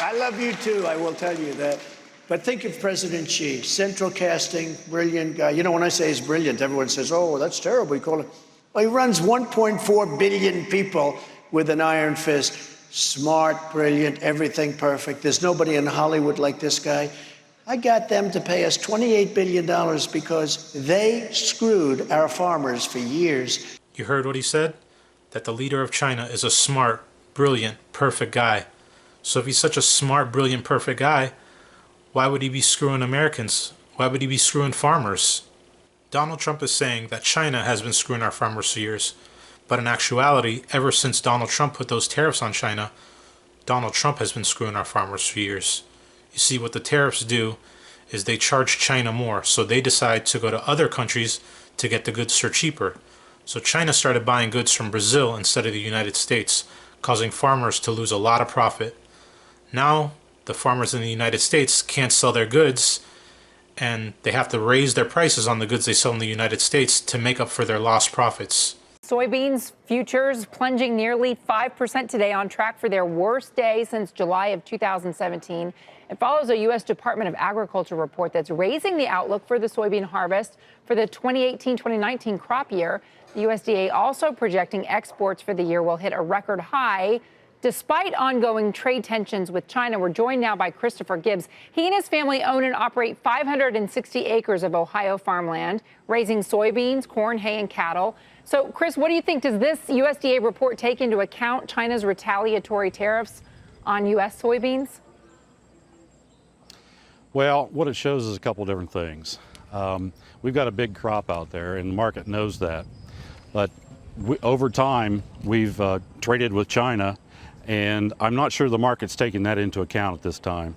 I love you too, I will tell you that. But think of President Xi, central casting, brilliant guy. You know, when I say he's brilliant, everyone says, oh, that's terrible. You call him. Well, he runs 1.4 billion people with an iron fist. Smart, brilliant, everything perfect. There's nobody in Hollywood like this guy. I got them to pay us $28 billion because they screwed our farmers for years. You heard what he said? That the leader of China is a smart, brilliant, perfect guy. So if he's such a smart, brilliant, perfect guy, why would he be screwing Americans? Why would he be screwing farmers? Donald Trump is saying that China has been screwing our farmers for years. But in actuality, ever since Donald Trump put those tariffs on China, Donald Trump has been screwing our farmers for years. You see, what the tariffs do is they charge China more, so they decide to go to other countries to get the goods for cheaper. So China started buying goods from Brazil instead of the United States, causing farmers to lose a lot of profit. Now, the farmers in the United States can't sell their goods, and they have to raise their prices on the goods they sell in the United States to make up for their lost profits. Soybeans futures plunging nearly 5% today, on track for their worst day since July of 2017. It follows a U.S. Department of Agriculture report that's raising the outlook for the soybean harvest for the 2018-2019 crop year. The USDA also projecting exports for the year will hit a record high despite ongoing trade tensions with China. We're joined now by Christopher Gibbs. He and his family own and operate 560 acres of Ohio farmland, raising soybeans, corn, hay, and cattle. So, Chris, what do you think? Does this USDA report take into account China's retaliatory tariffs on U.S. soybeans? Well, what it shows is a couple different things. We've got a big crop out there, and the market knows that. But over time, we've traded with China, and I'm not sure the market's taking that into account at this time.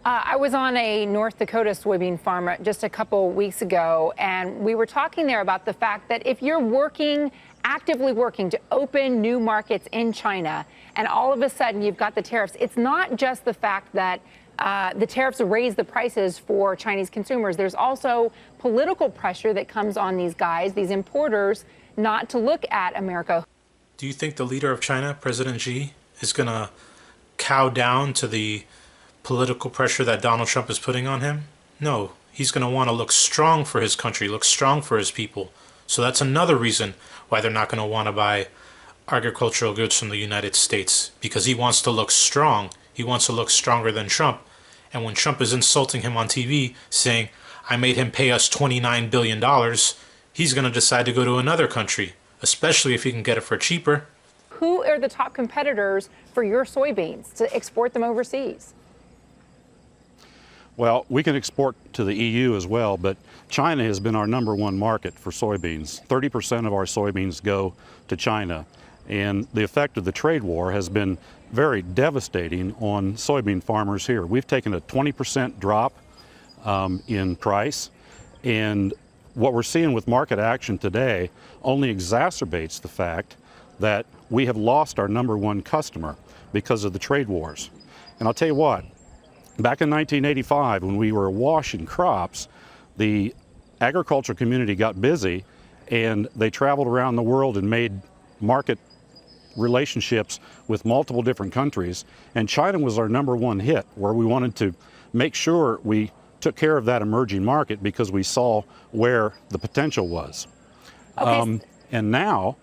I was on a North Dakota soybean farm just a couple weeks ago, and we were talking there about the fact that if you're actively working to open new markets in China, and all of a sudden you've got the tariffs, it's not just the fact that the tariffs raise the prices for Chinese consumers. There's also political pressure that comes on these guys, these importers, not to look at America. Do you think the leader of China, President Xi, is going to cow down to the political pressure that Donald Trump is putting on him? No, he's going to want to look strong for his country, look strong for his people. So that's another reason why they're not going to want to buy agricultural goods from the United States, because he wants to look strong. He wants to look stronger than Trump. And when Trump is insulting him on TV, saying, I made him pay us $29 billion, he's going to decide to go to another country, especially if he can get it for cheaper. Who are the top competitors for your soybeans to export them overseas? Well, we can export to the EU as well, but China has been our #1 market for soybeans. 30% of our soybeans go to China, and the effect of the trade war has been very devastating on soybean farmers here. We've taken a 20% drop in price, and what we're seeing with market action today only exacerbates the fact that we have lost our #1 customer because of the trade wars. And I'll tell you what, back in 1985, when we were awash in crops, the agriculture community got busy and they traveled around the world and made market relationships with multiple different countries. And China was our #1 hit, where we wanted to make sure we took care of that emerging market because we saw where the potential was. Okay. And now,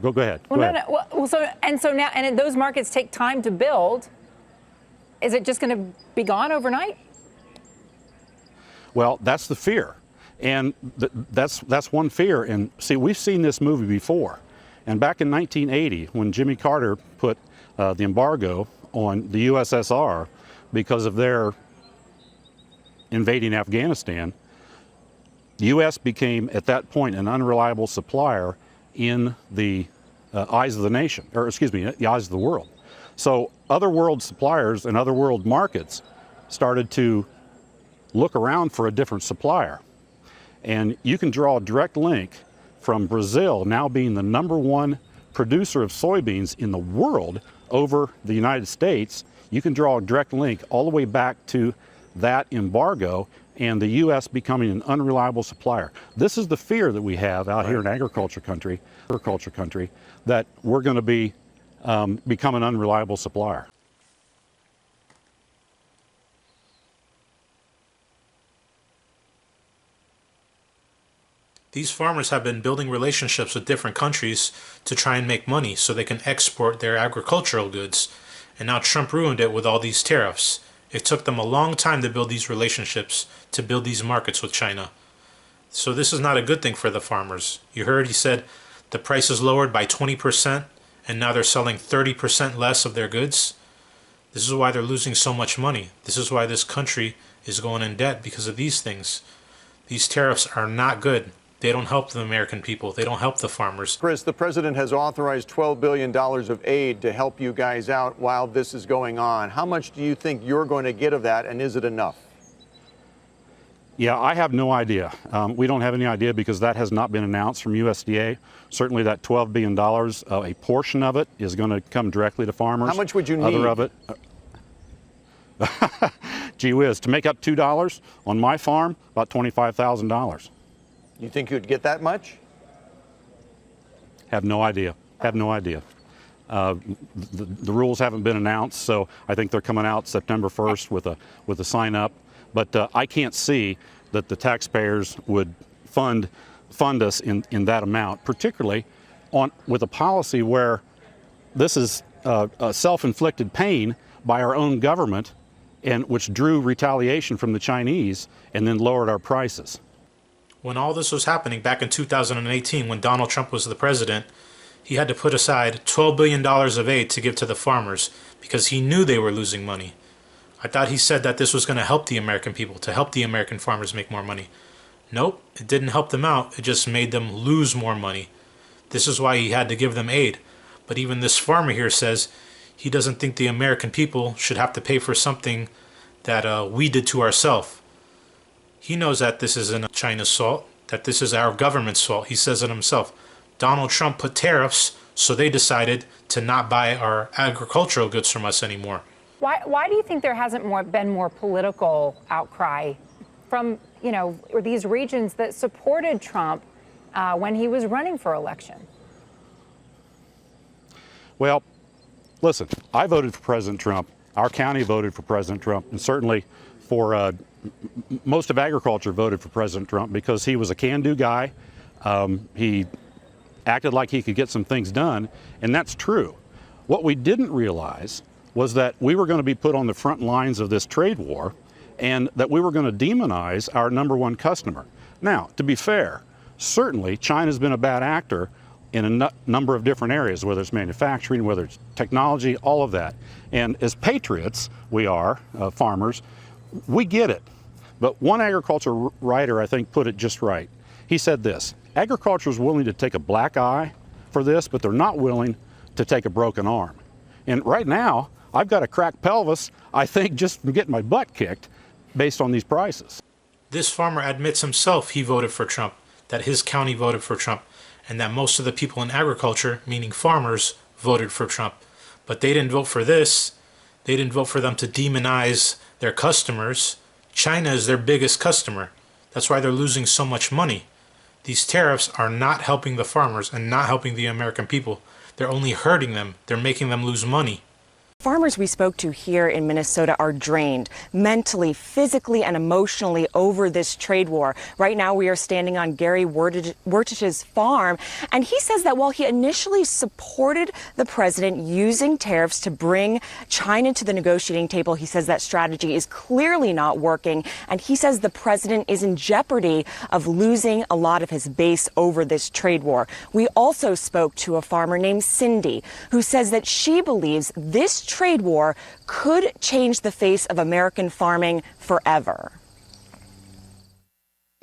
go ahead. Well, go ahead. Well, so now, and those markets take time to build. Is it just going to be gone overnight? Well, that's the fear. And that's one fear. And see, we've seen this movie before. And back in 1980, when Jimmy Carter put the embargo on the USSR because of their invading Afghanistan, the U.S. became, at that point, an unreliable supplier in the eyes of the nation, or excuse me, the eyes of the world. So other world suppliers and other world markets started to look around for a different supplier. And you can draw a direct link from Brazil now being the #1 producer of soybeans in the world over the United States. You can draw a direct link all the way back to that embargo and the U.S. becoming an unreliable supplier. This is the fear that we have out here in agriculture country, that we're going to be become an unreliable supplier. These farmers have been building relationships with different countries to try and make money so they can export their agricultural goods. And now Trump ruined it with all these tariffs. It took them a long time to build these relationships, to build these markets with China. So this is not a good thing for the farmers. You heard he said the price is lowered by 20% and now they're selling 30% less of their goods. This is why they're losing so much money. This is why this country is going in debt, because of these things. These tariffs are not good. They don't help the American people. They don't help the farmers. Chris, the president has authorized $12 billion of aid to help you guys out while this is going on. How much do you think you're going to get of that, and is it enough? Yeah, I have no idea. We don't have any idea because that has not been announced from USDA. Certainly that $12 billion, a portion of it is going to come directly to farmers. How much would you need? Other of it, gee whiz, to make up $2 on my farm, about $25,000. You think you'd get that much? Have no idea. Have no idea. The rules haven't been announced, so I think they're coming out September 1st with a sign up. But I can't see that the taxpayers would fund us in that amount, particularly with a policy where this is a self-inflicted pain by our own government, and which drew retaliation from the Chinese and then lowered our prices. When all this was happening back in 2018, when Donald Trump was the president, he had to put aside $12 billion of aid to give to the farmers because he knew they were losing money. I thought he said that this was going to help the American people, to help the American farmers make more money. Nope, it didn't help them out. It just made them lose more money. This is why he had to give them aid. But even this farmer here says he doesn't think the American people should have to pay for something that we did to ourselves. He knows that this isn't China's fault, that this is our government's fault. He says it himself. Donald Trump put tariffs, so they decided to not buy our agricultural goods from us anymore. Why do you think there hasn't been more political outcry from, these regions that supported Trump when he was running for election? Well, listen, I voted for President Trump. Our county voted for President Trump, and certainly for most of agriculture voted for President Trump because he was a can-do guy. He acted like he could get some things done, and that's true. What we didn't realize was that we were going to be put on the front lines of this trade war and that we were going to demonize our number one customer. Now, to be fair, certainly China's been a bad actor in a number of different areas, whether it's manufacturing, whether it's technology, all of that. And as patriots, we are, farmers, we get it. But one agriculture writer, I think, put it just right. He said this: agriculture is willing to take a black eye for this, but they're not willing to take a broken arm. And right now, I've got a cracked pelvis, I think, just from getting my butt kicked based on these prices. This farmer admits himself he voted for Trump, that his county voted for Trump, and that most of the people in agriculture, meaning farmers, voted for Trump. But they didn't vote for this. They didn't vote for them to demonize their customers. China is their biggest customer. That's why they're losing so much money. These tariffs are not helping the farmers and not helping the American people. They're only hurting them. They're making them lose money. Farmers we spoke to here in Minnesota are drained mentally, physically, and emotionally over this trade war. Right now, we are standing on Gary Wertich's farm, and he says that while he initially supported the president using tariffs to bring China to the negotiating table, he says that strategy is clearly not working, and he says the president is in jeopardy of losing a lot of his base over this trade war. We also spoke to a farmer named Cindy, who says that she believes this trade war could change the face of American farming forever.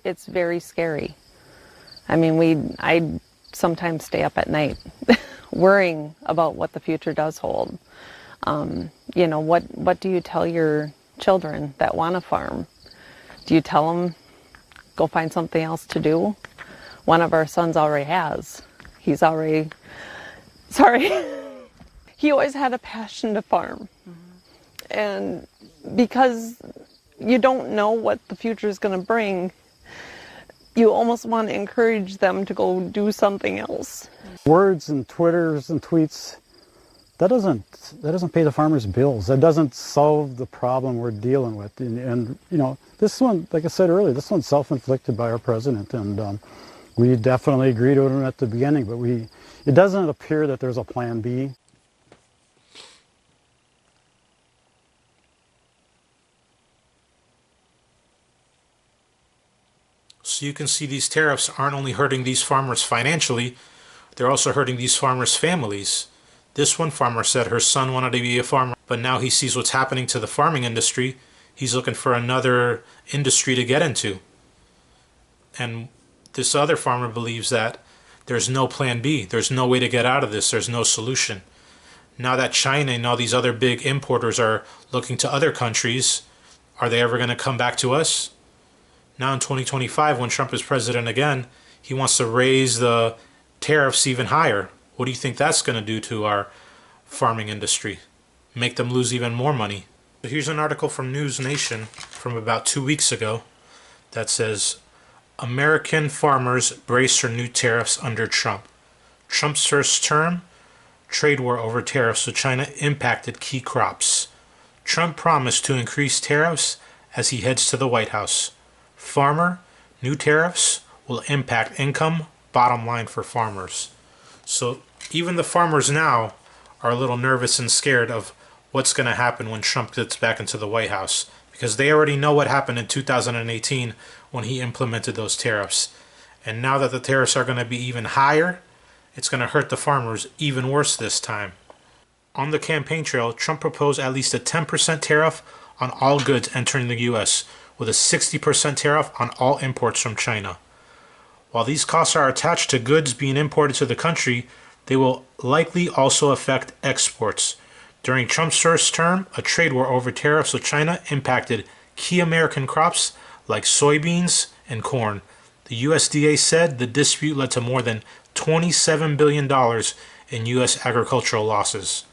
It's very scary. I mean, I sometimes stay up at night worrying about what the future does hold. What do you tell your children that want to farm? Do you tell them, go find something else to do? One of our sons already has. He always had a passion to farm. And because you don't know what the future is going to bring, you almost want to encourage them to go do something else. Words and Twitters and tweets, that doesn't pay the farmers' bills. That doesn't solve the problem we're dealing with. And this one, like I said earlier, this one's self-inflicted by our president. And We definitely agreed to it at the beginning, but it doesn't appear that there's a plan B. So you can see these tariffs aren't only hurting these farmers financially, they're also hurting these farmers' families. This one farmer said her son wanted to be a farmer, but now he sees what's happening to the farming industry. He's looking for another industry to get into. And this other farmer believes that there's no plan B. There's no way to get out of this. There's no solution. Now that China and all these other big importers are looking to other countries, are they ever going to come back to us? Now in 2025, when Trump is president again, he wants to raise the tariffs even higher. What do you think that's going to do to our farming industry? Make them lose even more money. So here's an article from News Nation from about 2 weeks ago that says, American farmers brace for new tariffs under Trump. Trump's first term, trade war over tariffs with China impacted key crops. Trump promised to increase tariffs as he heads to the White House. Farmer, new tariffs will impact income, bottom line for farmers. So even the farmers now are a little nervous and scared of what's going to happen when Trump gets back into the White House, because they already know what happened in 2018 when he implemented those tariffs. And now that the tariffs are going to be even higher, it's going to hurt the farmers even worse this time. On the campaign trail, Trump proposed at least a 10% tariff on all goods entering the U.S., with a 60% tariff on all imports from China. While these costs are attached to goods being imported to the country, they will likely also affect exports. During Trump's first term, a trade war over tariffs with China impacted key American crops like soybeans and corn. The USDA said the dispute led to more than $27 billion in U.S. agricultural losses.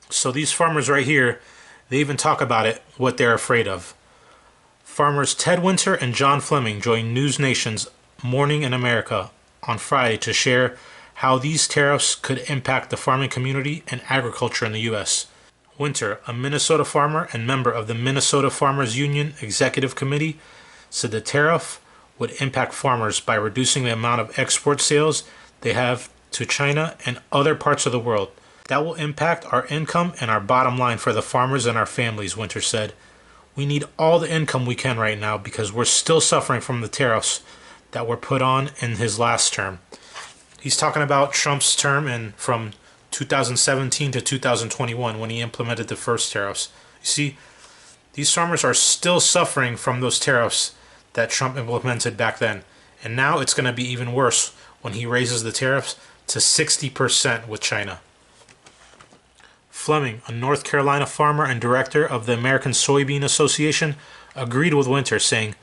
So these farmers right here, they even talk about it, what they're afraid of. Farmers Ted Winter and John Fleming joined News Nation's Morning in America on Friday to share how these tariffs could impact the farming community and agriculture in the U.S. Winter, a Minnesota farmer and member of the Minnesota Farmers Union Executive Committee, said the tariff would impact farmers by reducing the amount of export sales they have to China and other parts of the world. That will impact our income and our bottom line for the farmers and our families, Winter said. We need all the income we can right now because we're still suffering from the tariffs that were put on in his last term. He's talking about Trump's term and from 2017 to 2021 when he implemented the first tariffs. You see, these farmers are still suffering from those tariffs that Trump implemented back then. And now it's going to be even worse when he raises the tariffs to 60% with China. Fleming, a North Carolina farmer and director of the American Soybean Association, agreed with Winter, saying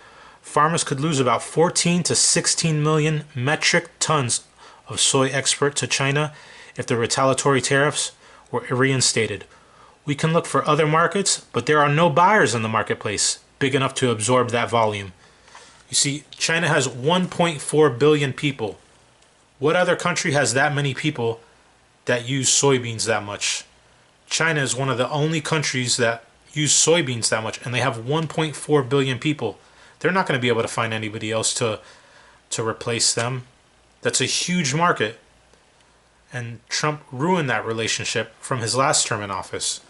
farmers could lose about 14 to 16 million metric tons of soy export to China if the retaliatory tariffs were reinstated. We can look for other markets, but there are no buyers in the marketplace big enough to absorb that volume. You see, China has 1.4 billion people. What other country has that many people that use soybeans that much? China is one of the only countries that use soybeans that much, and they have 1.4 billion people. They're not going to be able to find anybody else to replace them. That's a huge market. And Trump ruined that relationship from his last term in office.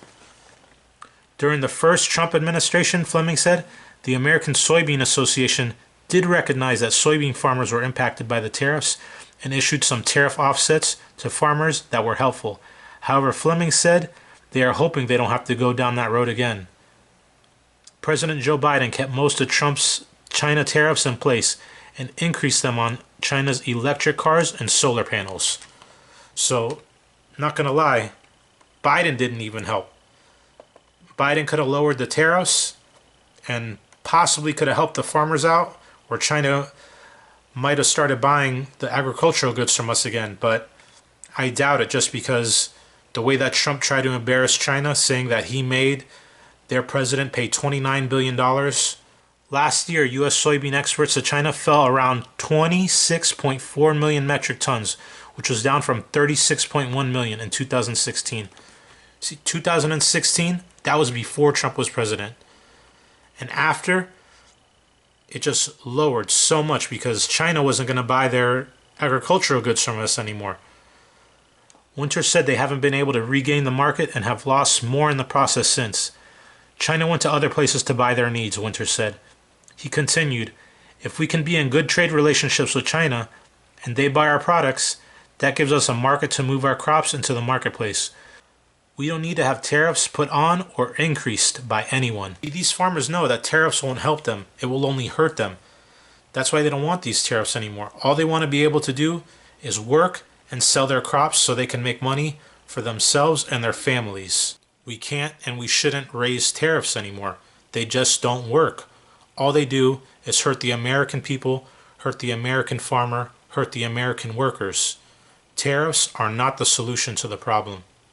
During the first Trump administration, Fleming said, the American Soybean Association did recognize that soybean farmers were impacted by the tariffs and issued some tariff offsets to farmers that were helpful. However, Fleming said they are hoping they don't have to go down that road again. President Joe Biden kept most of Trump's China tariffs in place and increased them on China's electric cars and solar panels. So, not gonna lie, Biden didn't even help. Biden could have lowered the tariffs and possibly could have helped the farmers out, or China might have started buying the agricultural goods from us again, but I doubt it, just because the way that Trump tried to embarrass China, saying that he made their president pay $29 billion. Last year, U.S. soybean exports to China fell around 26.4 million metric tons, which was down from 36.1 million in 2016. See, 2016, that was before Trump was president. And after, it just lowered so much because China wasn't going to buy their agricultural goods from us anymore. Winter said they haven't been able to regain the market and have lost more in the process since. China went to other places to buy their needs, Winter said. He continued, if we can be in good trade relationships with China and they buy our products, that gives us a market to move our crops into the marketplace. We don't need to have tariffs put on or increased by anyone. These farmers know that tariffs won't help them. It will only hurt them. That's why they don't want these tariffs anymore. All they want to be able to do is work and sell their crops so they can make money for themselves and their families. We can't and we shouldn't raise tariffs anymore. They just don't work. All they do is hurt the American people, hurt the American farmer, hurt the American workers. Tariffs are not the solution to the problem.